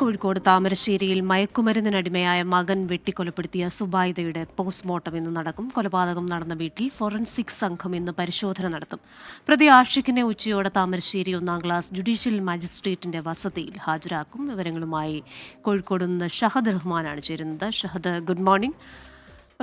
കോഴിക്കോട് താമരശ്ശേരിയിൽ മയക്കുമരുന്നിനടിമയായ മകൻ വെട്ടിക്കൊലപ്പെടുത്തിയ സുബൈദയുടെ പോസ്റ്റ്മോർട്ടം ഇന്ന് നടക്കും. കൊലപാതകം നടന്ന വീട്ടിൽ ഫോറൻസിക് സംഘം ഇന്ന് പരിശോധന നടത്തും. പ്രതി ആഷിഖിനെ ഉച്ചയോടെ താമരശ്ശേരി 1-ാം ക്ലാസ് ജുഡീഷ്യൽ മജിസ്ട്രേറ്റിന്റെ വസതിയിൽ ഹാജരാക്കും. വിവരങ്ങളുമായി കോഴിക്കോട് നിന്ന് ഷഹദ് റഹ്മാനാണ് ചേരുന്നത്. Shahad, good morning.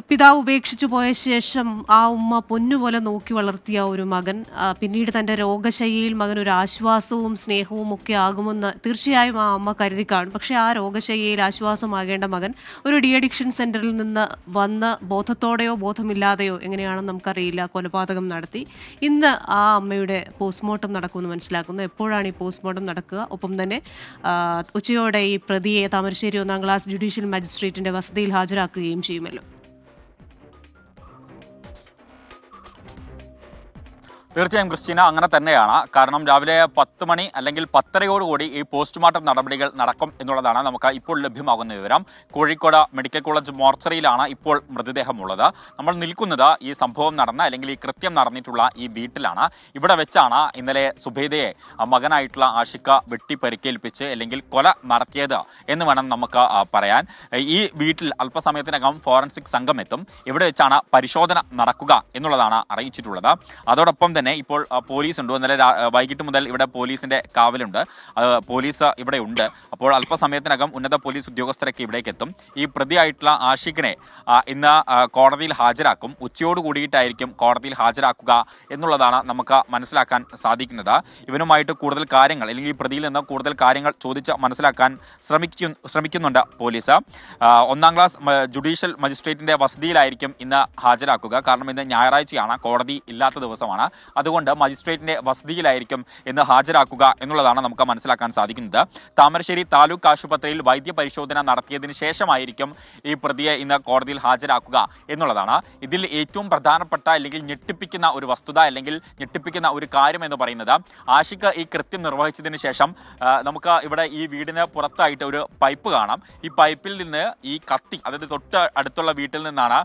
പിതാവ് ഉപേക്ഷിച്ചു പോയ ശേഷം ആ ഉമ്മ പൊന്നുപോലെ നോക്കി വളർത്തിയ ഒരു മകൻ പിന്നീട് തൻ്റെ രോഗശയ്യയിൽ മകൻ ഒരു ആശ്വാസവും സ്നേഹവും ഒക്കെ ആകുമെന്ന് തീർച്ചയായും ആ അമ്മ കരുതി കാണും. പക്ഷേ ആ രോഗശയ്യയിൽ ആശ്വാസമാകേണ്ട മകൻ ഒരു ഡി അഡിക്ഷൻ സെൻ്ററിൽ നിന്ന് വന്ന് ബോധത്തോടെയോ ബോധമില്ലാതെയോ എങ്ങനെയാണെന്ന് നമുക്കറിയില്ല കൊലപാതകം നടത്തി. ഇന്ന് ആ അമ്മയുടെ പോസ്റ്റ്മോർട്ടം നടക്കുമെന്ന് മനസ്സിലാക്കുന്നു. എപ്പോഴാണ് ഈ പോസ്റ്റ്മോർട്ടം നടക്കുക? ഒപ്പം തന്നെ ഉച്ചയോടെ ഈ പ്രതിയെ താമരശ്ശേരി 1-ാം ക്ലാസ് ജുഡീഷ്യൽ മജിസ്ട്രേറ്റിൻ്റെ വസതിയിൽ ഹാജരാക്കുകയും ചെയ്യുമല്ലോ. തീർച്ചയായും ക്രിസ്റ്റീന, അങ്ങനെ തന്നെയാണ്. കാരണം രാവിലെ 10 മണി അല്ലെങ്കിൽ 10:30 ഈ പോസ്റ്റ്മോർട്ടം നടപടികൾ നടക്കും എന്നുള്ളതാണ് നമുക്ക് ഇപ്പോൾ ലഭ്യമാകുന്ന വിവരം. കോഴിക്കോട് മെഡിക്കൽ കോളേജ് മോർച്ചറിയിലാണ് ഇപ്പോൾ മൃതദേഹമുള്ളത്. നമ്മൾ നിൽക്കുന്നത് ഈ സംഭവം നടന്ന അല്ലെങ്കിൽ ഈ കൃത്യം നടന്നിട്ടുള്ള ഈ വീട്ടിലാണ്. ഇവിടെ വെച്ചാണ് ഇന്നലെ സുബൈദയെ മകനായിട്ടുള്ള ആഷിഖ് വെട്ടി പരിക്കേൽപ്പിച്ച് അല്ലെങ്കിൽ കൊല നടത്തിയത് എന്ന് വേണം നമുക്ക് പറയാൻ. ഈ വീട്ടിൽ അല്പസമയത്തിനകം ഫോറൻസിക് സംഘം എത്തും. ഇവിടെ വെച്ചാണ് പരിശോധന നടക്കുക എന്നുള്ളതാണ് അറിയിച്ചിട്ടുള്ളത്. അതോടൊപ്പം തന്നെ ഇപ്പോൾ പോലീസ് ഉണ്ട്. ഇന്നലെ വൈകിട്ട് മുതൽ ഇവിടെ പോലീസിന്റെ കാവലുണ്ട്. പോലീസ് ഇവിടെ ഉണ്ട്. അപ്പോൾ അല്പസമയത്തിനകം ഉന്നത പോലീസ് ഉദ്യോഗസ്ഥരൊക്കെ ഇവിടേക്ക് എത്തും. ഈ പ്രതിയായിട്ടുള്ള ആഷിഖിനെ ഇന്ന് കോടതിയിൽ ഹാജരാക്കും. ഉച്ചയോട് കൂടിയിട്ടായിരിക്കും കോടതിയിൽ ഹാജരാക്കുക എന്നുള്ളതാണ് നമുക്ക് മനസ്സിലാക്കാൻ സാധിക്കുന്നത്. ഇവനുമായിട്ട് കൂടുതൽ കാര്യങ്ങൾ അല്ലെങ്കിൽ ഈ പ്രതിയിൽ നിന്ന് കൂടുതൽ കാര്യങ്ങൾ ചോദിച്ച് മനസ്സിലാക്കാൻ ശ്രമിക്കുന്നുണ്ട് പോലീസ്. 1-ാം ക്ലാസ് ജുഡീഷ്യൽ മജിസ്ട്രേറ്റിന്റെ വസതിയിലായിരിക്കും ഇന്ന് ഹാജരാക്കുക. കാരണം ഇന്ന് ഞായറാഴ്ചയാണ്, കോടതി ഇല്ലാത്ത ദിവസമാണ്. അതുകൊണ്ട് മജിസ്ട്രേറ്റിന്റെ വസതിയിലായിരിക്കും ഇന്ന് ഹാജരാക്കുക എന്നുള്ളതാണ് നമുക്ക് മനസ്സിലാക്കാൻ സാധിക്കുന്നത്. താമരശ്ശേരി താലൂക്ക് ആശുപത്രിയിൽ വൈദ്യപരിശോധന നടത്തിയതിന് ശേഷമായിരിക്കും ഈ പ്രതിയെ ഇന്ന് കോടതിയിൽ ഹാജരാക്കുക എന്നുള്ളതാണ്. ഇതിൽ ഏറ്റവും പ്രധാനപ്പെട്ട അല്ലെങ്കിൽ ഞെട്ടിപ്പിക്കുന്ന ഒരു വസ്തുത അല്ലെങ്കിൽ ഞെട്ടിപ്പിക്കുന്ന ഒരു കാര്യം എന്ന് പറയുന്നത്, ആഷിഖ് ഈ കൃത്യം നിർവഹിച്ചതിന് ശേഷം നമുക്ക് ഇവിടെ ഈ വീടിന് പുറത്തായിട്ട് ഒരു പൈപ്പ് കാണാം. ഈ പൈപ്പിൽ നിന്ന് ഈ കത്തി, അതായത് തൊട്ട് അടുത്തുള്ള വീട്ടിൽ നിന്നാണ്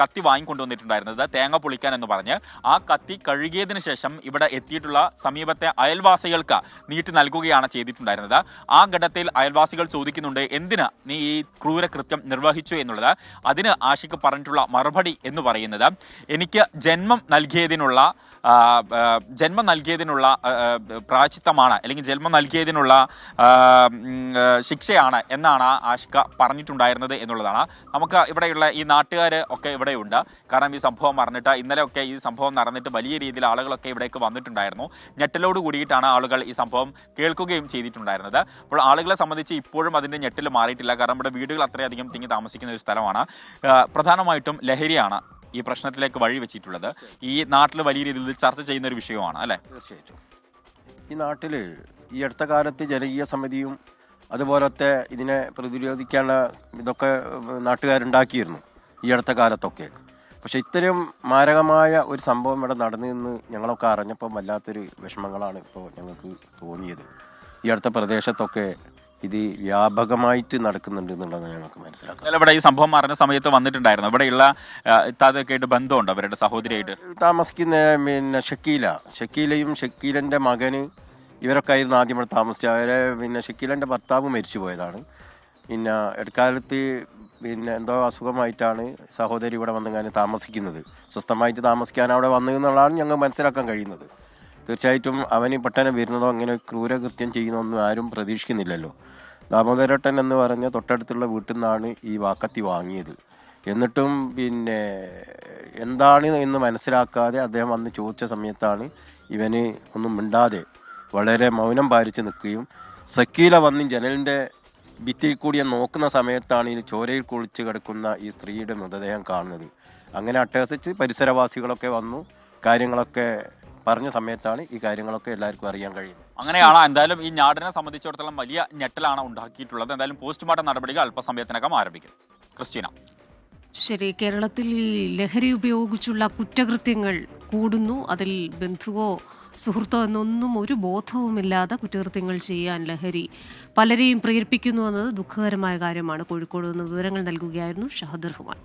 കത്തി വാങ്ങിക്കൊണ്ടുവന്നിട്ടുണ്ടായിരുന്നത്, തേങ്ങ പൊളിക്കാൻ എന്ന് പറഞ്ഞ്. ആ കത്തി കഴുകിയതിന് ശേഷം ഇവിടെ എത്തിയിട്ടുള്ള സമീപത്തെ അയൽവാസികൾക്ക് നീട്ടി നൽകുകയാണ് ചെയ്തിട്ടുണ്ടായിരുന്നത്. ആ ഘട്ടത്തിൽ അയൽവാസികൾ ചോദിക്കുന്നുണ്ട്, എന്തിന് നീ ഈ ക്രൂരകൃത്യം നിർവഹിച്ചു എന്നുള്ളത്. അതിന് ആഷിഖ് പറഞ്ഞിട്ടുള്ള മറുപടി എന്ന് പറയുന്നത്, എനിക്ക് ജന്മം നൽകിയതിനുള്ള പ്രായശ്ചിത്തമാണ് അല്ലെങ്കിൽ ജന്മം നൽകിയതിനുള്ള ശിക്ഷയാണ് എന്നാണ് ആഷിഖ് പറഞ്ഞിട്ടുണ്ടായിരുന്നത് എന്നുള്ളതാണ്. നമുക്ക് ഇവിടെയുള്ള ഈ നാട്ടുകാർ ഒക്കെ ഇവിടെയുണ്ട്. കാരണം ഈ സംഭവം പറഞ്ഞിട്ട് ഇന്നലെ ഒക്കെ ഈ സംഭവം നടന്നിട്ട് വലിയ രീതിയിൽ ആളുകളൊക്കെ ഇവിടേക്ക് വന്നിട്ടുണ്ടായിരുന്നു. ഞെട്ടലോട് കൂടിയിട്ടാണ് ആളുകൾ ഈ സംഭവം കേൾക്കുകയും ചെയ്തിട്ടുണ്ടായിരുന്നത്. അപ്പോൾ ആളുകളെ സംബന്ധിച്ച് ഇപ്പോഴും അതിൻ്റെ ഞെട്ടൽ മാറിയിട്ടില്ല. കാരണം ഇവിടെ വീടുകൾ അത്രയധികം തിങ്ങി താമസിക്കുന്ന ഒരു സ്ഥലമാണ്. പ്രധാനമായിട്ടും ലഹരിയാണ് ഈ പ്രശ്നത്തിലേക്ക് വഴി വെച്ചിട്ടുള്ളത്. ഈ നാട്ടിൽ വലിയ രീതിയിൽ ചർച്ച ചെയ്യുന്ന ഒരു വിഷയമാണ് അല്ലേ? തീർച്ചയായിട്ടും. ഈ നാട്ടിൽ ഈ അടുത്ത കാലത്ത് ജനകീയ സമിതിയും അതുപോലത്തെ ഇതിനെ പ്രതിരോധിക്കാനുള്ള ഇതൊക്കെ നാട്ടുകാരുണ്ടാക്കിയിരുന്നു ഈ അടുത്ത കാലത്തൊക്കെ. പക്ഷെ ഇത്തരം മാരകമായ ഒരു സംഭവം ഇവിടെ നടന്നു ഞങ്ങളൊക്കെ അറിഞ്ഞപ്പോൾ വല്ലാത്തൊരു വിഷമങ്ങളാണ് ഇപ്പോൾ ഞങ്ങൾക്ക് തോന്നിയത്. ഈ അടുത്ത പ്രദേശത്തൊക്കെ ഇത് വ്യാപകമായിട്ട് നടക്കുന്നുണ്ട് എന്നുള്ളതാണ് ഞങ്ങൾക്ക് മനസ്സിലാക്കുന്നത്. ഇവിടെ ഈ സംഭവം അറിഞ്ഞ സമയത്ത് വന്നിട്ടുണ്ടായിരുന്നു. ഇവിടെയുള്ള ഇത്താതൊക്കെ ആയിട്ട് ബന്ധമുണ്ട്, അവരുടെ സഹോദരിയായിട്ട് താമസിക്കുന്ന പിന്നെ ഷക്കീലയും ഷക്കീലൻ്റെ മകന് ഇവരൊക്കെ ആയിരുന്നു ആദ്യം ഇവിടെ താമസിച്ചത്. അവരെ പിന്നെ ഷക്കീലൻ്റെ ഭർത്താവ് മരിച്ചു പോയതാണ്. പിന്നെ ഇടക്കാലത്ത് പിന്നെ എന്തോ അസുഖമായിട്ടാണ് സഹോദരി ഇവിടെ വന്നെങ്ങാനും താമസിക്കുന്നത്. സ്വസ്ഥമായിട്ട് താമസിക്കാൻ അവിടെ വന്നു എന്നുള്ളതാണ് ഞങ്ങൾ മനസ്സിലാക്കാൻ കഴിയുന്നത്. തീർച്ചയായിട്ടും അവന് പെട്ടെന്ന് വരുന്നതോ അങ്ങനെ ക്രൂരകൃത്യം ചെയ്യുന്നതൊന്നും ആരും പ്രതീക്ഷിക്കുന്നില്ലല്ലോ. ദാമോദരേട്ടൻ എന്ന് പറഞ്ഞ തൊട്ടടുത്തുള്ള വീട്ടിൽ നിന്നാണ് ഈ വാക്കത്തി വാങ്ങിയത്. എന്നിട്ടും പിന്നെ എന്താണ് എന്ന് മനസ്സിലാക്കാതെ അദ്ദേഹം വന്ന് ചോദിച്ച സമയത്താണ് ഇവന് ഒന്നും മിണ്ടാതെ വളരെ മൗനം പാലിച്ച് നിൽക്കുകയും, സക്കീല വന്ന് ജനലിൻ്റെ ഭിത്തിയിൽ കൂടി നോക്കുന്ന സമയത്താണ് ഈ ചോരയിൽ കുളിച്ച് കിടക്കുന്ന ഈ സ്ത്രീയുടെ മൃതദേഹം കാണുന്നത്. അങ്ങനെ അട്ടഹസിച്ച് പരിസരവാസികളൊക്കെ വന്നു കാര്യങ്ങളൊക്കെ പറഞ്ഞ സമയത്താണ് ഈ കാര്യങ്ങളൊക്കെ എല്ലാവർക്കും അറിയാൻ കഴിയുന്നത്. അങ്ങനെയാണ്. എന്തായാലും ഈ നാടിനെ സംബന്ധിച്ചിടത്തോളം വലിയ ഞെട്ടലാണ് ഉണ്ടാക്കിയിട്ടുള്ളത്. എന്തായാലും പോസ്റ്റ്മോർട്ടം നടപടികൾ അല്പസമയത്തിനകം ആരംഭിക്കും. ക്രിസ്റ്റീന. ശരി, കേരളത്തിൽ ലഹരി ഉപയോഗിച്ചുള്ള കുറ്റകൃത്യങ്ങൾ കൂടുന്നു. അതിൽ ബന്ധുവോ സുഹൃത്തോ എന്നൊന്നും ഒരു ബോധവുമില്ലാതെ കുറ്റകൃത്യങ്ങൾ ചെയ്യാൻ ലഹരി പലരെയും പ്രേരിപ്പിക്കുന്നു എന്നത് ദുഃഖകരമായ കാര്യമാണ്. കോഴിക്കോട് നിന്ന് വിവരങ്ങൾ നൽകുകയായിരുന്നു ഷഹദ് റഹ്മാൻ.